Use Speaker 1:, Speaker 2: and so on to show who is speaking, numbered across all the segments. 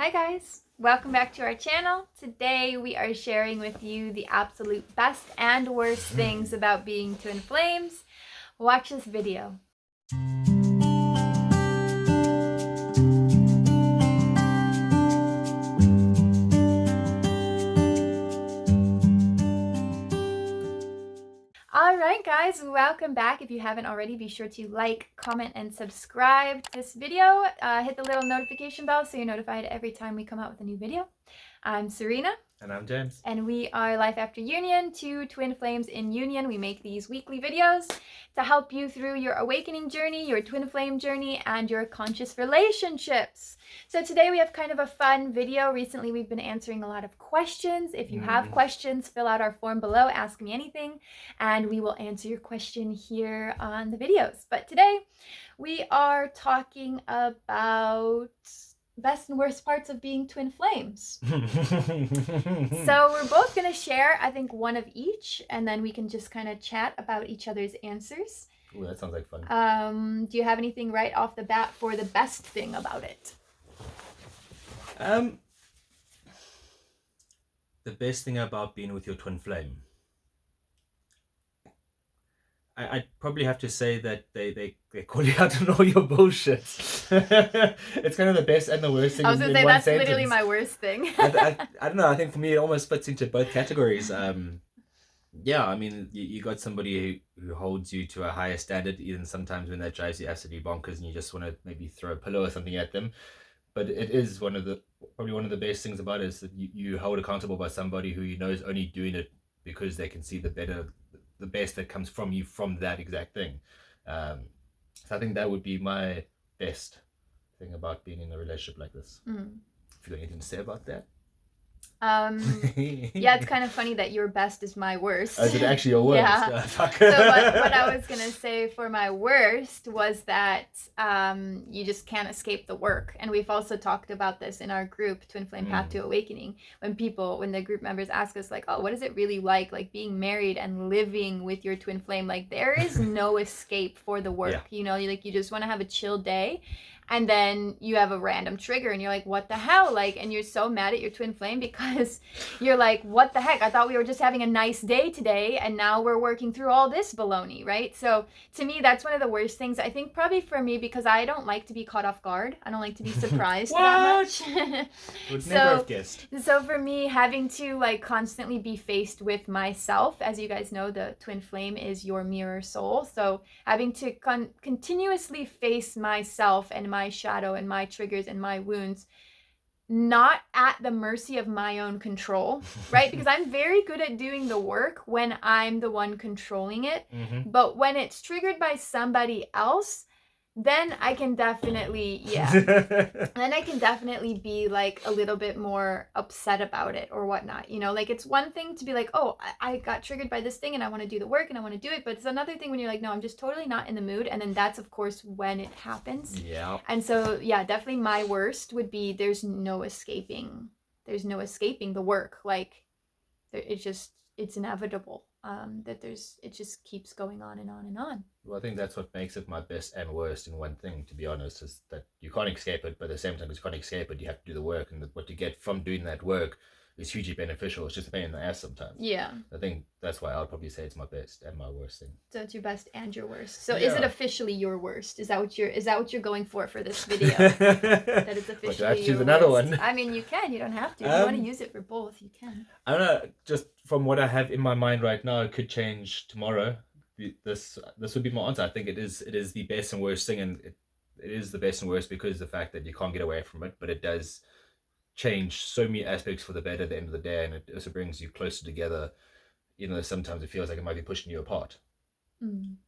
Speaker 1: Hi guys, welcome back to our channel. Today we are sharing with you the absolute best and worst things about being twin flames. Watch this video. Alright guys, welcome back. If you haven't already, be sure to like, comment, and subscribe to this video. Hit the little notification bell so you're notified every time we come out with a new video. I'm Serena.
Speaker 2: And I'm James.
Speaker 1: And we are Life After Union, two twin flames in union. We make these weekly videos to help you through your awakening journey, your twin flame journey, and your conscious relationships. So today we have kind of a fun video. Recently we've been answering a lot of questions. If you have questions, fill out our form below, ask me anything, and we will answer your question here on the videos. But today we are talking about best and worst parts of being twin flames. So we're both going to share, I think, one of each, and then we can just kind of chat about each other's answers.
Speaker 2: Ooh, that sounds like fun.
Speaker 1: Do you have anything right off the bat for the best thing about it?
Speaker 2: The best thing about being with your twin flame, I'd probably have to say that they call you out on all your bullshit. It's kind of the best and the worst thing.
Speaker 1: I was going to say, that's literally my worst thing.
Speaker 2: I don't know. I think for me, it almost fits into both categories. Yeah, I mean, you got somebody who holds you to a higher standard, even sometimes when that drives you absolutely bonkers and you just want to maybe throw a pillow or something at them. But it is probably one of the best things about it is that you hold accountable by somebody who you know is only doing it because they can see the best that comes from you from that exact thing. So I think that would be my best thing about being in a relationship like this. If you got anything to say about that?
Speaker 1: Yeah, it's kind of funny that your best is my worst.
Speaker 2: Oh, is it actually your worst?
Speaker 1: Yeah. So what I was gonna say for my worst was that you just can't escape the work. And we've also talked about this in our group, Twin Flame Path to Awakening, when the group members ask us like, oh, what is it really like being married and living with your twin flame? Like, there is no escape for the work. Yeah. You know, you just want to have a chill day. And then you have a random trigger and you're like, what the hell? And you're so mad at your twin flame because you're like, what the heck? I thought we were just having a nice day today and now we're working through all this baloney, right? So to me, that's one of the worst things. I think probably for me, because I don't like to be caught off guard. I don't like to be surprised that much.
Speaker 2: Would never have guessed.
Speaker 1: So for me, having to constantly be faced with myself, as you guys know, the twin flame is your mirror soul. So having to continuously face myself and my shadow and my triggers and my wounds, not at the mercy of my own control, right? Because I'm very good at doing the work when I'm the one controlling it. But when it's triggered by somebody else, then I can definitely, then I can definitely be a little bit more upset about it or whatnot. You know, it's one thing to be like, oh, I got triggered by this thing and I want to do the work and I want to do it. But it's another thing when you're like, no, I'm just totally not in the mood. And then that's, of course, when it happens. Yeah. And so, yeah, definitely my worst would be there's no escaping the work. It's inevitable. It just keeps going on and on and on.
Speaker 2: Well, I think that's what makes it my best and worst in one thing, to be honest, is that you can't escape it, but at the same time, you can't escape it, you have to do the work, and what you get from doing that work is hugely beneficial. It's just a pain in the ass sometimes. Yeah. I think that's why I'll probably say it's my best and my worst thing.
Speaker 1: So it's your best and your worst. So is it officially your worst? Is that what you're going for this video? That it's officially
Speaker 2: do I have to choose another one?
Speaker 1: I mean, you can. You don't have to. If you want to use it for both, you can.
Speaker 2: I don't know. Just from what I have in my mind right now, it could change tomorrow. This would be my answer. I think it is the best and worst thing, and it is the best and worst because of the fact that you can't get away from it, but it does change so many aspects for the better at the end of the day, and it also brings you closer together, even though sometimes it feels like it might be pushing you apart.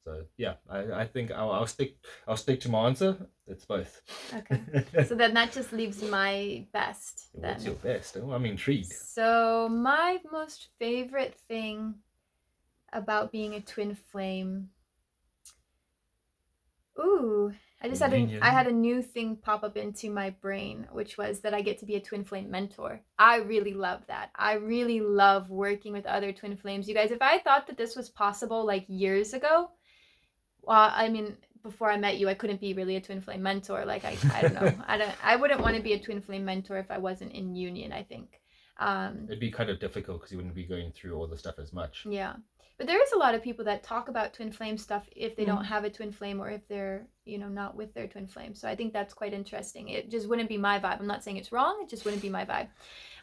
Speaker 2: So yeah, I think I'll stick to my answer. It's both.
Speaker 1: Okay. So then that just leaves my best.
Speaker 2: What's your best? Oh, I'm intrigued.
Speaker 1: So my most favorite thing about being a twin flame. Ooh. I had a new thing pop up into my brain, which was that I get to be a twin flame mentor. I really love that. I really love working with other twin flames. You guys, if I thought that this was possible years ago, well, I mean, before I met you, I couldn't be really a twin flame mentor. Like I don't know. I wouldn't want to be a twin flame mentor if I wasn't in union, I think.
Speaker 2: It'd be kind of difficult because you wouldn't be going through all the stuff as much.
Speaker 1: Yeah. But there is a lot of people that talk about twin flame stuff if they don't have a twin flame, or if they're, not with their twin flame. So I think that's quite interesting. It just wouldn't be my vibe. I'm not saying it's wrong. It just wouldn't be my vibe.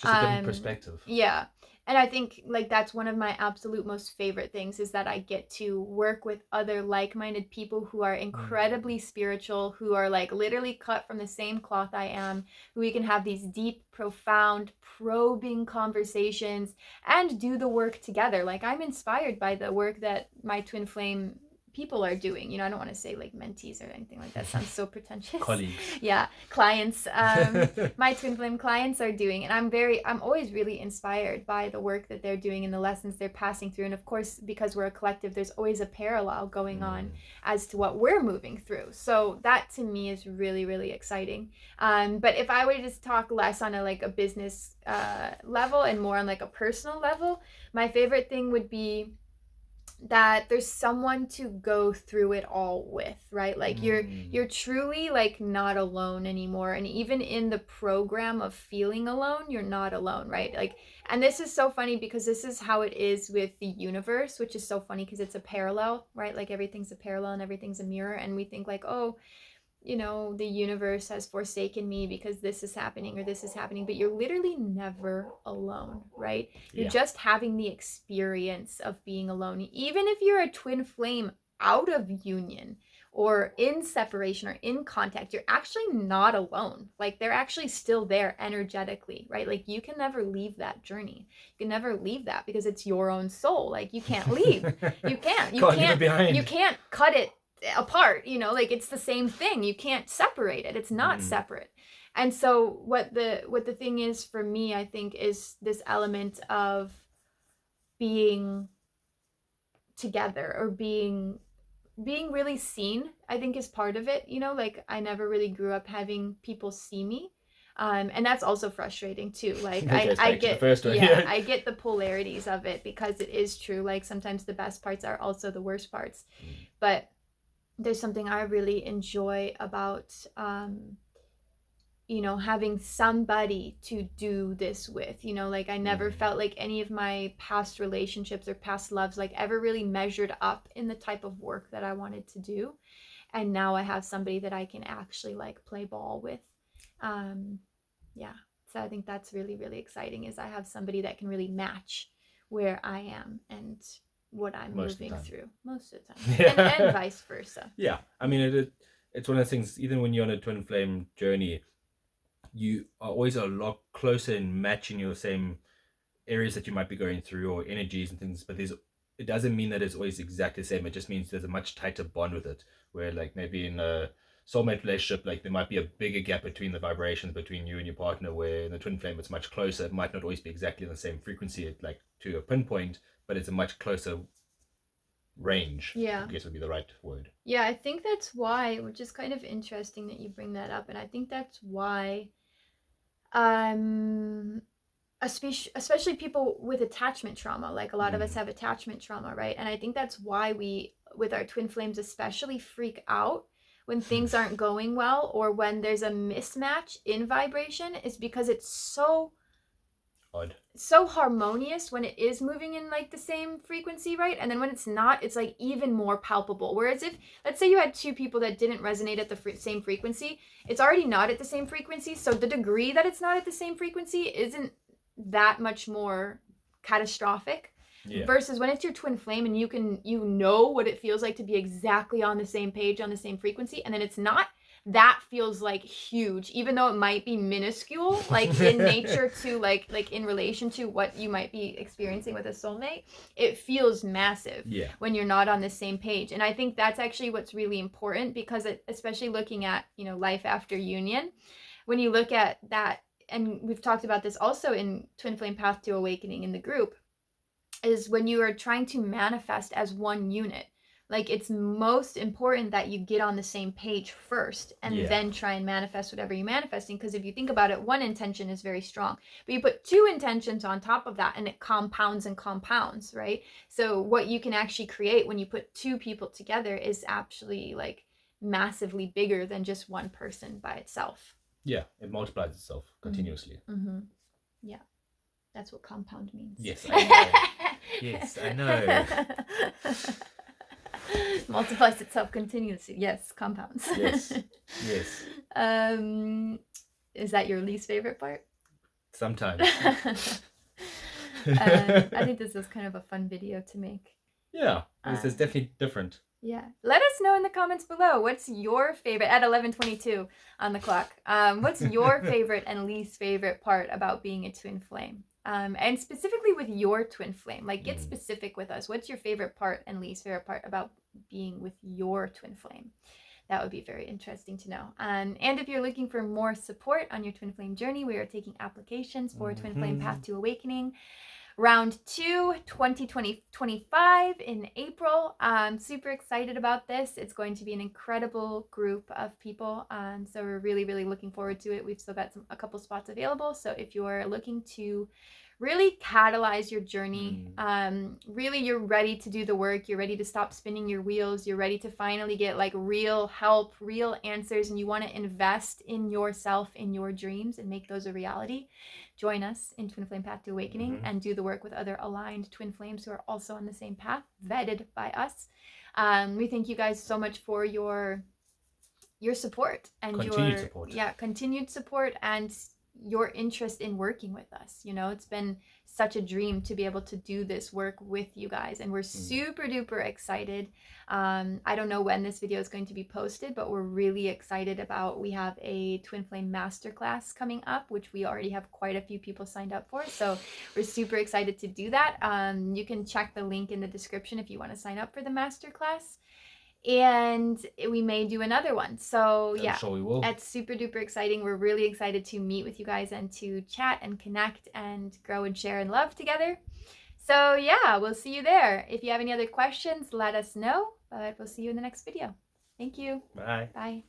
Speaker 2: Just a different perspective.
Speaker 1: Yeah. And I think like that's one of my absolute most favorite things, is that I get to work with other like-minded people who are incredibly spiritual, who are like literally cut from the same cloth I am, who we can have these deep, profound, probing conversations and do the work together. Like I'm inspired by the work that my twin flame people are doing. I don't want to say like mentees or anything like that. Sounds so pretentious.
Speaker 2: Colleagues.
Speaker 1: Yeah, clients. My twin flame clients are doing, and I'm always really inspired by the work that they're doing and the lessons they're passing through. And of course, because we're a collective, there's always a parallel going on as to what we're moving through. So that to me is really, really exciting. But if I were to just talk less on a business level and more on like a personal level, my favorite thing would be that there's someone to go through it all with, right? Like you're truly like not alone anymore. And even in the program of feeling alone, you're not alone, right? Like, and this is so funny because this is how it is with the universe, which is so funny because it's a parallel, right? Like everything's a parallel and everything's a mirror. And we think like, oh, the universe has forsaken me because this is happening or this is happening, but you're literally never alone, right? You're just having the experience of being alone. Even if you're a twin flame out of union or in separation or in contact, you're actually not alone. Like they're actually still there energetically, right? Like you can never leave that journey. You can never leave that because it's your own soul. Like you can't leave. You can't. You can't cut it apart, like it's the same thing. You can't separate it. It's not separate. And so what the thing is for me, I think, is this element of being together or being really seen, I think is part of it. Like I never really grew up having people see me. And that's also frustrating too. Like I get I get the polarities of it, because it is true. Like sometimes the best parts are also the worst parts. But there's something I really enjoy about, having somebody to do this with, like I never felt like any of my past relationships or past loves like ever really measured up in the type of work that I wanted to do. And now I have somebody that I can actually like play ball with. Yeah. So I think that's really, really exciting, is I have somebody that can really match where I am and what I'm moving through most of the time, and vice versa.
Speaker 2: Yeah, I mean it's one of the things. Even when you're on a twin flame journey, you are always a lot closer in matching your same areas that you might be going through or energies and things. But it doesn't mean that it's always exactly the same. It just means there's a much tighter bond with it. Where like maybe in a soulmate relationship, like there might be a bigger gap between the vibrations between you and your partner. Where in the twin flame, it's much closer. It might not always be exactly on the same frequency, like to a pinpoint, but it's a much closer range. I guess would be the right word.
Speaker 1: Yeah, I think that's why, which is kind of interesting that you bring that up, and I think that's why especially people with attachment trauma, like a lot of us have attachment trauma, right? And I think that's why we, with our twin flames especially, freak out when things aren't going well, or when there's a mismatch in vibration, is because it's so harmonious when it is moving in like the same frequency, right? And then when it's not, it's like even more palpable. Whereas if, let's say you had two people that didn't resonate at the same frequency, it's already not at the same frequency. So the degree that it's not at the same frequency isn't that much more catastrophic. Versus when it's your twin flame and you know what it feels like to be exactly on the same page, on the same frequency, and then it's not, that feels like huge, even though it might be minuscule, like in nature to like in relation to what you might be experiencing with a soulmate. It feels massive when you're not on the same page. And I think that's actually what's really important, because especially looking at, life after union, when you look at that, and we've talked about this also in Twin Flame Path to Awakening in the group, is when you are trying to manifest as one unit. Like it's most important that you get on the same page first, and then try and manifest whatever you're manifesting. Because if you think about it, one intention is very strong, but you put two intentions on top of that and it compounds and compounds, right? So what you can actually create when you put two people together is actually like massively bigger than just one person by itself.
Speaker 2: Yeah, it multiplies itself continuously.
Speaker 1: Mm-hmm. Yeah, that's what compound means.
Speaker 2: Yes, I know. Yes, I know.
Speaker 1: Multiplies itself continuously. Yes, compounds.
Speaker 2: Yes, yes.
Speaker 1: Is that your least favorite part?
Speaker 2: Sometimes.
Speaker 1: I think this is kind of a fun video to make.
Speaker 2: Yeah, it's definitely different.
Speaker 1: Yeah, let us know in the comments below. What's your favorite at 11:22 on the clock? What's your favorite and least favorite part about being a twin flame? And specifically with your twin flame, like get specific with us. What's your favorite part and least favorite part about being with your twin flame? That would be very interesting to know. And if you're looking for more support on your twin flame journey, we are taking applications for Twin Flame Path to Awakening. Round 2, 2025 in April. I'm super excited about this. It's going to be an incredible group of people. So we're really, really looking forward to it. We've still got a couple spots available. So if you're looking to really catalyze your journey, really you're ready to do the work, you're ready to stop spinning your wheels, you're ready to finally get like real help, real answers, and you want to invest in yourself, in your dreams, and make those a reality, join us in Twin Flame Path to Awakening and do the work with other aligned twin flames who are also on the same path, vetted by us. We thank you guys so much for your support and continued support and your interest in working with us. You know, it's been such a dream to be able to do this work with you guys, and we're super duper excited. I don't know when this video is going to be posted, but we're really excited about, we have a Twin Flame Masterclass coming up, which we already have quite a few people signed up for, so we're super excited to do that. You can check the link in the description if you want to sign up for the Masterclass. And we may do another one. So yeah,
Speaker 2: I'm sure we will.
Speaker 1: It's super duper exciting. We're really excited to meet with you guys and to chat and connect and grow and share and love together. So yeah, we'll see you there. If you have any other questions, let us know, but we'll see you in the next video. Thank you.
Speaker 2: Bye.
Speaker 1: Bye.